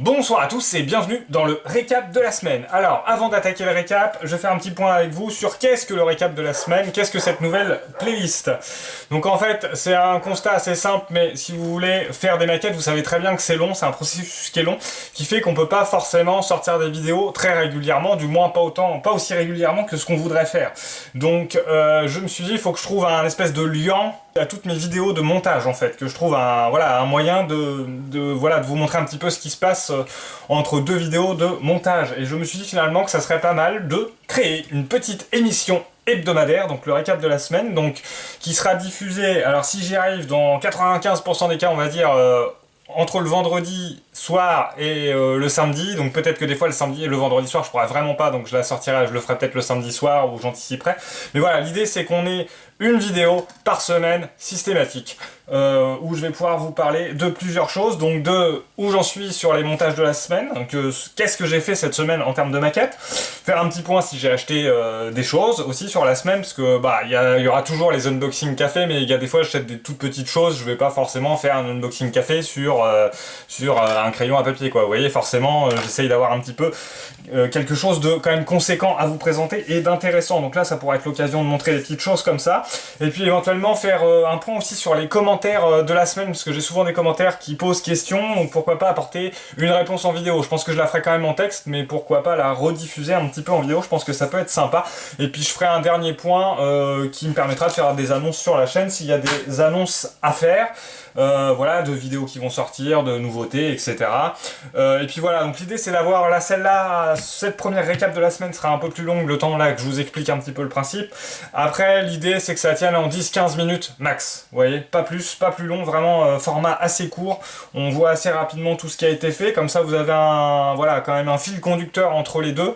Bonsoir à tous et bienvenue dans le récap de la semaine. Alors, avant d'attaquer le récap, je vais faire un petit point avec vous sur qu'est-ce que le récap de la semaine, qu'est-ce que cette nouvelle playlist. Donc en fait, c'est un constat assez simple, mais si vous voulez faire des maquettes, vous savez très bien que c'est long, c'est un processus qui est long, qui fait qu'on peut pas forcément sortir des vidéos très régulièrement, du moins pas aussi régulièrement que ce qu'on voudrait faire. Donc je me suis dit, il faut que je trouve un espèce de lien à toutes mes vidéos de montage en fait, que je trouve un moyen de vous montrer un petit peu ce qui se passe entre deux vidéos de montage. Et je me suis dit finalement que ça serait pas mal de créer une petite émission hebdomadaire, donc le récap de la semaine, donc qui sera diffusé, alors si j'y arrive, dans 95% des cas on va dire, entre le vendredi soir et le samedi, donc peut-être que des fois le samedi et le vendredi soir je pourrais vraiment pas, donc je la sortirai, je le ferai peut-être le samedi soir ou j'anticiperai, mais voilà, l'idée c'est qu'on ait une vidéo par semaine systématique, où je vais pouvoir vous parler de plusieurs choses, donc de où j'en suis sur les montages de la semaine, donc qu'est-ce que j'ai fait cette semaine en termes de maquettes, faire un petit point si j'ai acheté des choses aussi sur la semaine, parce que bah il y aura toujours les unboxing café, mais il y a des fois j'achète des toutes petites choses, je vais pas forcément faire un unboxing café sur un crayon à papier quoi, vous voyez, forcément j'essaye d'avoir un petit peu quelque chose de quand même conséquent à vous présenter et d'intéressant, donc là ça pourrait être l'occasion de montrer des petites choses comme ça, et puis éventuellement faire un point aussi sur les commentaires de la semaine, parce que j'ai souvent des commentaires qui posent question, donc pourquoi pas apporter une réponse en vidéo. Je pense que je la ferai quand même en texte, mais pourquoi pas la rediffuser un petit peu en vidéo, je pense que ça peut être sympa. Et puis je ferai un dernier point qui me permettra de faire des annonces sur la chaîne s'il y a des annonces à faire. Voilà, de vidéos qui vont sortir, de nouveautés, etc. Et puis voilà, donc l'idée c'est d'avoir là, cette première récap de la semaine sera un peu plus longue, le temps là que je vous explique un petit peu le principe. Après, l'idée c'est que ça tienne en 10-15 minutes max, vous voyez, pas plus, pas plus long, vraiment format assez court, on voit assez rapidement tout ce qui a été fait, comme ça vous avez quand même un fil conducteur entre les deux.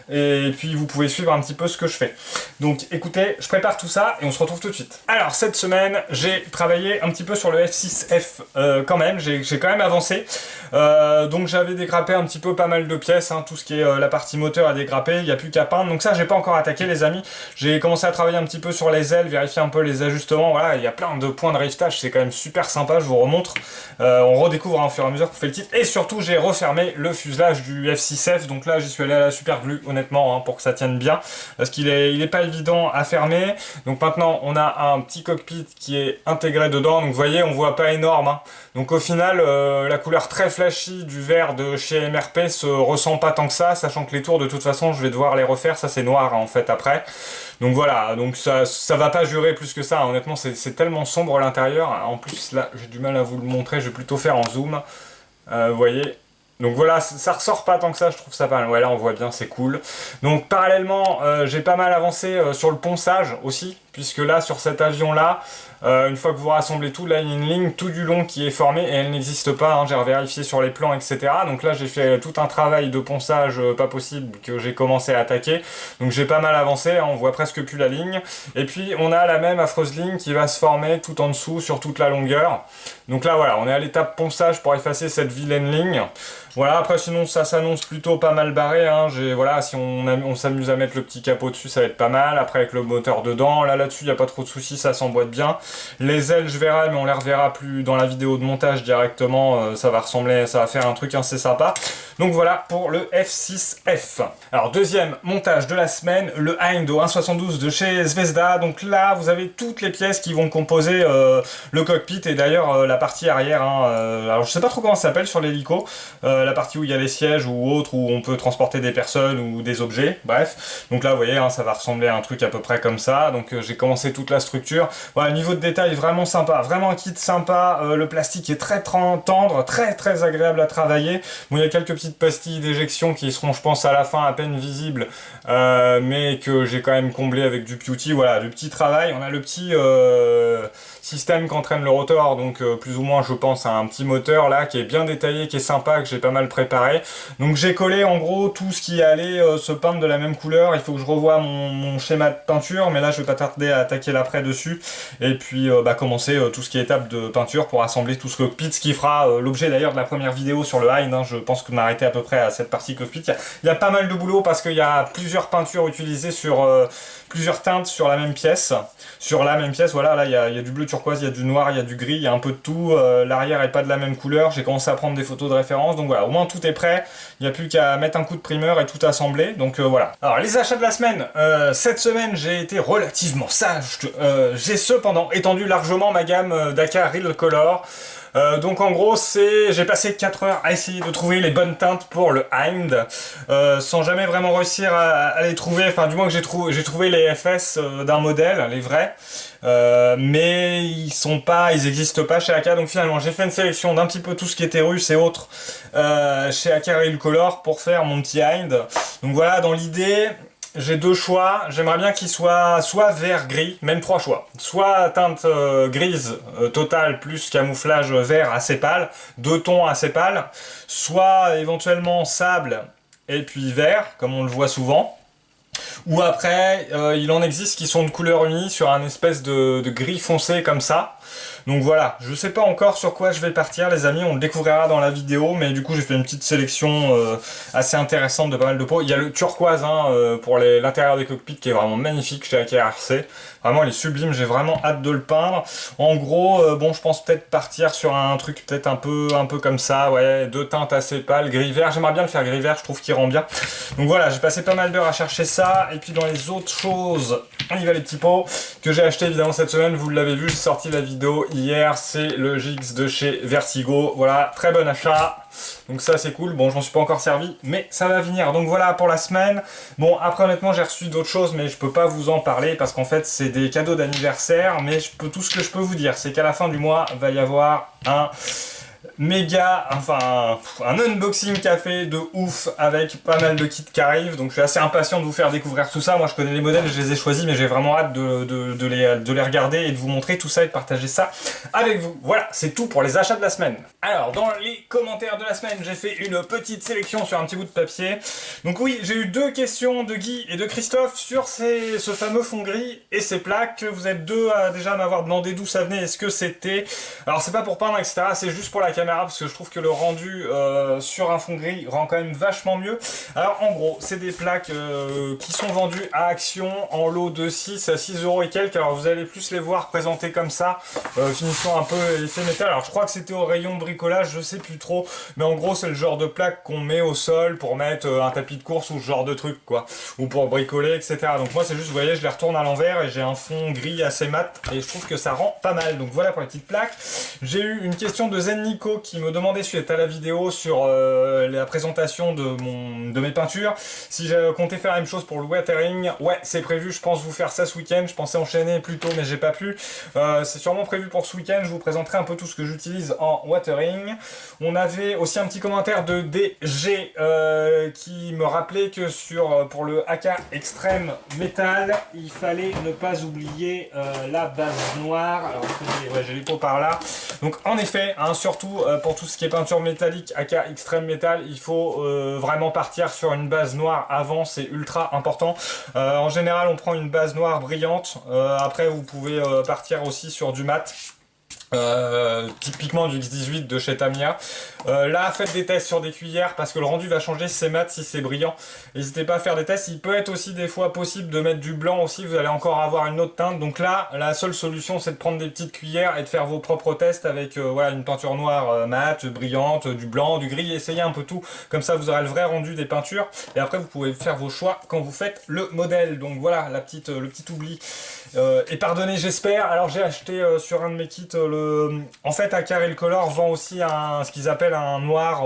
Et puis vous pouvez suivre un petit peu ce que je fais. Donc écoutez, je prépare tout ça et on se retrouve tout de suite. Alors cette semaine, j'ai travaillé un petit peu sur le F6F quand même, j'ai quand même avancé. Donc j'avais dégrappé un petit peu pas mal de pièces, hein, tout ce qui est la partie moteur à dégrapper, il n'y a plus qu'à peindre. Donc ça j'ai pas encore attaqué les amis. J'ai commencé à travailler un petit peu sur les ailes, vérifier un peu les ajustements. Voilà, il y a plein de points de rivetage, c'est quand même super sympa, je vous remontre. On redécouvre au fur et à mesure qu'on fait le titre. Et surtout j'ai refermé le fuselage du F6F, donc là j'y suis allé à la super glue honnêtement, hein, pour que ça tienne bien, parce qu'il est pas évident à fermer. Donc maintenant on a un petit cockpit qui est intégré dedans, donc vous voyez on voit pas énorme, hein. Donc au final la couleur très flashy du vert de chez MRP se ressent pas tant que ça, sachant que les tours de toute façon je vais devoir les refaire, ça c'est noir hein, en fait après. Donc voilà, donc ça va pas jurer plus que ça, hein. Honnêtement c'est tellement sombre à l'intérieur, en plus là j'ai du mal à vous le montrer, je vais plutôt faire en zoom, vous voyez. Donc voilà, ça ressort pas tant que ça, je trouve ça pas mal. Ouais, là on voit bien, c'est cool. Donc parallèlement, j'ai pas mal avancé sur le ponçage aussi, puisque là sur cet avion là, une fois que vous rassemblez tout, là il y a une ligne tout du long qui est formée et elle n'existe pas, hein, j'ai revérifié sur les plans, etc. Donc là j'ai fait tout un travail de ponçage pas possible que j'ai commencé à attaquer. Donc j'ai pas mal avancé, hein, on voit presque plus la ligne. Et puis on a la même affreuse ligne qui va se former tout en dessous sur toute la longueur. Donc là voilà, on est à l'étape ponçage pour effacer cette vilaine ligne. Voilà, après sinon ça s'annonce plutôt pas mal barré, hein. Voilà, si on s'amuse à mettre le petit capot dessus, ça va être pas mal, après avec le moteur dedans, là-dessus il n'y a pas trop de soucis, ça s'emboîte bien. Les ailes je verrai, mais on les reverra plus dans la vidéo de montage directement, ça va faire un truc assez sympa. Donc voilà pour le F6F. Alors deuxième montage de la semaine, le Heindo 1.72 de chez Zvezda. Donc là vous avez toutes les pièces qui vont composer le cockpit et d'ailleurs la partie arrière, hein, alors je sais pas trop comment ça s'appelle sur l'hélico, la partie où il y a les sièges ou autre, où on peut transporter des personnes ou des objets, bref. Donc là vous voyez, hein, ça va ressembler à un truc à peu près comme ça. Donc j'ai commencé toute la structure. Voilà, niveau de détail vraiment sympa, vraiment un kit sympa, le plastique est très tendre, très agréable à travailler. Bon, il y a quelques petites pastilles d'éjection qui seront je pense à la fin à peine visibles, mais que j'ai quand même comblé avec du Beauty. Voilà, du petit travail. On a le petit système qu'entraîne le rotor, donc plus ou moins je pense à un petit moteur là qui est bien détaillé, qui est sympa, que j'ai pas mal préparé. Donc j'ai collé en gros tout ce qui allait se peindre de la même couleur. Il faut que je revoie mon schéma de peinture, mais là je vais pas tarder à attaquer l'après dessus et puis commencer tout ce qui est étape de peinture pour assembler tout ce cockpit, ce qui fera l'objet d'ailleurs de la première vidéo sur le Hind, hein. Je pense que m'arrêter à peu près à cette partie cockpit. Il y a pas mal de boulot parce qu'il y a plusieurs peintures utilisées sur plusieurs teintes sur la même pièce. Voilà, là il y a du bleu turquoise, il y a du noir, il y a du gris, il y a un peu de tout. L'arrière est pas de la même couleur, j'ai commencé à prendre des photos de référence, donc voilà, au moins tout est prêt. Il n'y a plus qu'à mettre un coup de primeur et tout assembler, donc voilà. Alors les achats de la semaine, cette semaine j'ai été relativement sage. J'ai cependant étendu largement ma gamme d'Aka Real Color. Donc en gros j'ai passé 4 heures à essayer de trouver les bonnes teintes pour le Hind, sans jamais vraiment réussir à les trouver, enfin du moins que j'ai trouvé les FS d'un modèle, les vrais, mais ils existent pas chez Aka, donc finalement j'ai fait une sélection d'un petit peu tout ce qui était russe et autres chez Aka Real Color pour faire mon petit Hind. Donc voilà, dans l'idée, j'ai deux choix, j'aimerais bien qu'il soit vert gris, même trois choix. Soit teinte grise totale plus camouflage vert assez pâle, deux tons assez pâles, soit éventuellement sable et puis vert, comme on le voit souvent. Ou après, il en existe qui sont de couleur unie sur un espèce de gris foncé comme ça. Donc voilà, je sais pas encore sur quoi je vais partir les amis, on le découvrira dans la vidéo, mais du coup j'ai fait une petite sélection assez intéressante de pas mal de peaux. Il y a le turquoise pour l'intérieur des cockpits qui est vraiment magnifique chez AKRC. Vraiment il est sublime, j'ai vraiment hâte de le peindre. En gros, bon je pense peut-être partir sur un truc peut-être un peu comme ça, ouais, deux teintes assez pâles, gris-vert. J'aimerais bien le faire gris-vert, je trouve qu'il rend bien. Donc voilà, j'ai passé pas mal d'heures à chercher ça, et puis dans les autres choses, on y va les petits pots, que j'ai acheté évidemment cette semaine, vous l'avez vu, j'ai sorti la vidéo hier, c'est le Gix de chez Vertigo, voilà, très bon achat, donc ça c'est cool. Bon, je m'en suis pas encore servi, mais ça va venir, donc voilà pour la semaine. Bon, après honnêtement j'ai reçu d'autres choses, mais je peux pas vous en parler, parce qu'en fait c'est des cadeaux d'anniversaire, mais tout ce que je peux vous dire, c'est qu'à la fin du mois, va y avoir un un unboxing café de ouf avec pas mal de kits qui arrivent, donc je suis assez impatient de vous faire découvrir tout ça. Moi je connais les modèles, je les ai choisis, mais j'ai vraiment hâte de les regarder et de vous montrer tout ça et de partager ça avec vous. Voilà, c'est tout pour les achats de la semaine. Alors dans les commentaires de la semaine, j'ai fait une petite sélection sur un petit bout de papier. Donc oui, j'ai eu deux questions de Guy et de Christophe sur ce fameux fond gris et ces plaques. Vous êtes deux à déjà m'avoir demandé d'où ça venait, est-ce que c'était... Alors c'est pas pour peindre etc, c'est juste pour la caméra, parce que je trouve que le rendu sur un fond gris rend quand même vachement mieux. Alors en gros, c'est des plaques qui sont vendues à Action en lot de 6 à 6 € et quelques. Alors vous allez plus les voir présentées comme ça, finition un peu effet métal. Alors je crois que c'était au rayon bricolage, je sais plus trop, mais en gros c'est le genre de plaque qu'on met au sol pour mettre un tapis de course ou ce genre de truc quoi, ou pour bricoler etc. Donc moi c'est juste, vous voyez, je les retourne à l'envers et j'ai un fond gris assez mat et je trouve que ça rend pas mal. Donc voilà pour les petites plaques. J'ai eu une question de Zen Nico qui me demandait suite à la vidéo sur la présentation de mes peintures si je comptais faire la même chose pour le watering. Ouais, c'est prévu, je pense vous faire ça ce week-end. Je pensais enchaîner plus tôt mais j'ai pas pu. C'est sûrement prévu pour ce week-end, je vous présenterai un peu tout ce que j'utilise en watering. On avait aussi un petit commentaire de DG qui me rappelait que pour le Aka Extreme Metal, il fallait ne pas oublier la base noire. Alors ouais, j'ai les pots par là. Donc en effet, hein, surtout pour tout ce qui est peinture métallique Aka Extreme Metal, il faut vraiment partir sur une base noire avant, c'est ultra important. En général on prend une base noire brillante, après vous pouvez partir aussi sur du mat. Typiquement du X18 de chez Tamiya. Là faites des tests sur des cuillères parce que le rendu va changer si c'est mat, si c'est brillant. N'hésitez pas à faire des tests. Il peut être aussi des fois possible de mettre du blanc aussi, vous allez encore avoir une autre teinte. Donc là la seule solution c'est de prendre des petites cuillères et de faire vos propres tests avec voilà, une peinture noire mat, brillante, du blanc, du gris, essayez un peu tout, comme ça vous aurez le vrai rendu des peintures et après vous pouvez faire vos choix quand vous faites le modèle. Donc voilà le petit oubli et pardonnez j'espère. Alors j'ai acheté sur un de mes kits en fait Aka Real Color vend aussi ce qu'ils appellent un noir,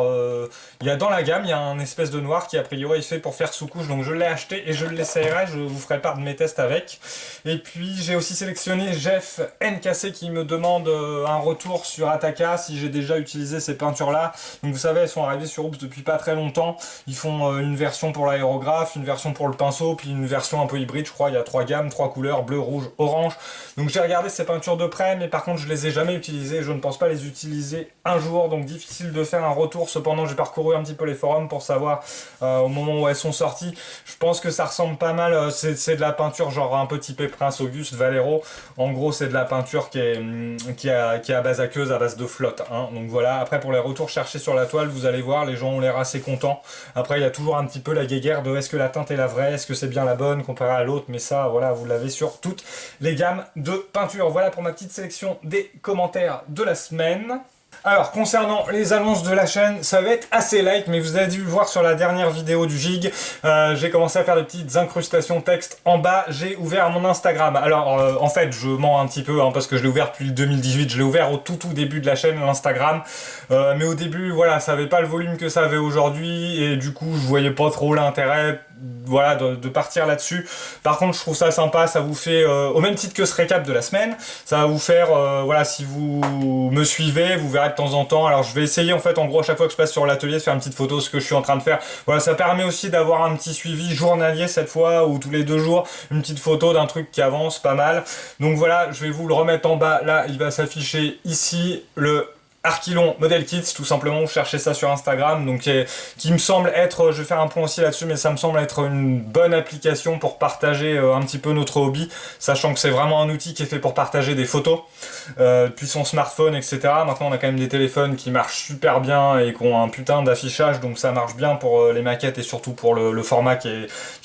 il y a dans la gamme il y a un espèce de noir qui a priori est fait pour faire sous-couche, donc je l'ai acheté et je l'essayerai, je vous ferai part de mes tests avec. Et puis j'ai aussi sélectionné Jeff NKC qui me demande un retour sur Ataka, si j'ai déjà utilisé ces peintures là. Donc vous savez elles sont arrivées sur Oops depuis pas très longtemps, ils font une version pour l'aérographe, une version pour le pinceau, puis une version un peu hybride, je crois il y a 3 gammes, 3 couleurs, bleu, rouge, orange. Donc j'ai regardé ces peintures de près, mais par contre je les ai jamais jamais utilisées, je ne pense pas les utiliser un jour, donc difficile de faire un retour. Cependant, j'ai parcouru un petit peu les forums pour savoir au moment où elles sont sorties. Je pense que ça ressemble pas mal, c'est de la peinture genre un peu typé Prince Auguste, Valero. En gros, c'est de la peinture qui est à base aqueuse, à base de flotte, hein. Donc voilà, après pour les retours cherchés sur la toile, vous allez voir, les gens ont l'air assez contents. Après, il y a toujours un petit peu la guéguerre de est-ce que la teinte est la vraie, est-ce que c'est bien la bonne comparée à l'autre, mais ça, voilà, vous l'avez sur toutes les gammes de peinture. Voilà pour ma petite sélection des commentaires de la semaine. Alors, concernant les annonces de la chaîne, ça va être assez light, mais vous avez dû le voir sur la dernière vidéo du gig, j'ai commencé à faire des petites incrustations texte en bas, j'ai ouvert mon Instagram. Alors, en fait, je mens un petit peu, hein, parce que je l'ai ouvert depuis 2018, je l'ai ouvert au tout début de la chaîne, l'Instagram, mais au début, voilà, ça avait pas le volume que ça avait aujourd'hui, et du coup, je voyais pas trop l'intérêt, voilà, de partir là-dessus. Par contre, je trouve ça sympa, ça vous fait, au même titre que ce récap de la semaine, ça va vous faire, voilà, si vous me suivez, vous verrez de temps en temps. Alors je vais essayer en fait, en gros, à chaque fois que je passe sur l'atelier, de faire une petite photo de ce que je suis en train de faire. Voilà, ça permet aussi d'avoir un petit suivi journalier cette fois, ou tous les 2 jours, une petite photo d'un truc qui avance pas mal. Donc voilà, je vais vous le remettre en bas, là, il va s'afficher ici, le Archilon Model Kits, tout simplement, vous cherchez ça sur Instagram, donc qui me semble être, je vais faire un point aussi là-dessus, mais ça me semble être une bonne application pour partager un petit peu notre hobby, sachant que c'est vraiment un outil qui est fait pour partager des photos depuis son smartphone, etc. Maintenant, on a quand même des téléphones qui marchent super bien et qui ont un putain d'affichage, donc ça marche bien pour les maquettes et surtout pour le format qui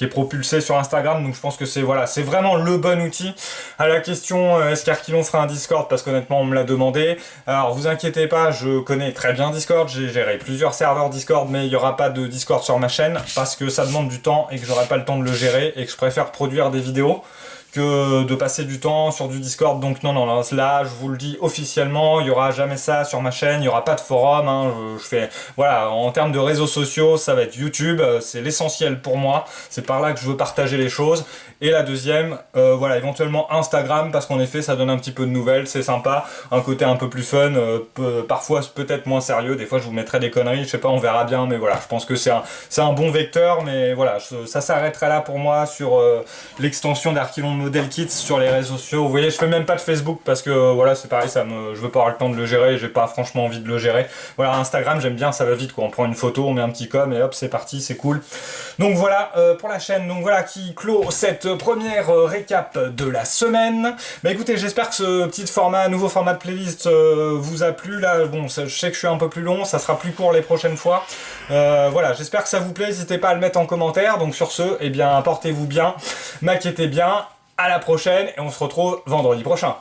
est propulsé sur Instagram, donc je pense que c'est voilà, c'est vraiment le bon outil. À la question, est-ce qu'Archilon fera un Discord, parce qu'honnêtement, on me l'a demandé. Alors, vous inquiétez pas, je connais très bien Discord, j'ai géré plusieurs serveurs Discord, mais il n'y aura pas de Discord sur ma chaîne parce que ça demande du temps et que j'aurai pas le temps de le gérer et que je préfère produire des vidéos que de passer du temps sur du Discord. Donc non, là, je vous le dis officiellement, il n'y aura jamais ça sur ma chaîne, il n'y aura pas de forum, hein, je fais, voilà, en termes de réseaux sociaux, ça va être YouTube, c'est l'essentiel pour moi, c'est par là que je veux partager les choses. Et la deuxième, voilà, éventuellement Instagram, parce qu'en effet, ça donne un petit peu de nouvelles, c'est sympa, un côté un peu plus fun, parfois peut-être moins sérieux, des fois je vous mettrai des conneries, je sais pas, on verra bien, mais voilà, je pense que c'est un bon vecteur, mais voilà, ça s'arrêterait là pour moi sur l'extension d'Archilon Model Kits sur les réseaux sociaux. Vous voyez, je fais même pas de Facebook parce que voilà, c'est pareil, je veux pas avoir le temps de le gérer, j'ai pas franchement envie de le gérer. Voilà, Instagram, j'aime bien, ça va vite, quoi, on prend une photo, on met un petit com et hop, c'est parti, c'est cool. Donc voilà pour la chaîne, donc voilà qui clôt cette première récap de la semaine. Bah écoutez, j'espère que ce petit format, nouveau format de playlist vous a plu. Là, bon, je sais que je suis un peu plus long, ça sera plus court les prochaines fois. Voilà, j'espère que ça vous plaît, n'hésitez pas à le mettre en commentaire. Donc sur ce, eh bien, portez-vous bien, maquettez bien, à la prochaine et on se retrouve vendredi prochain.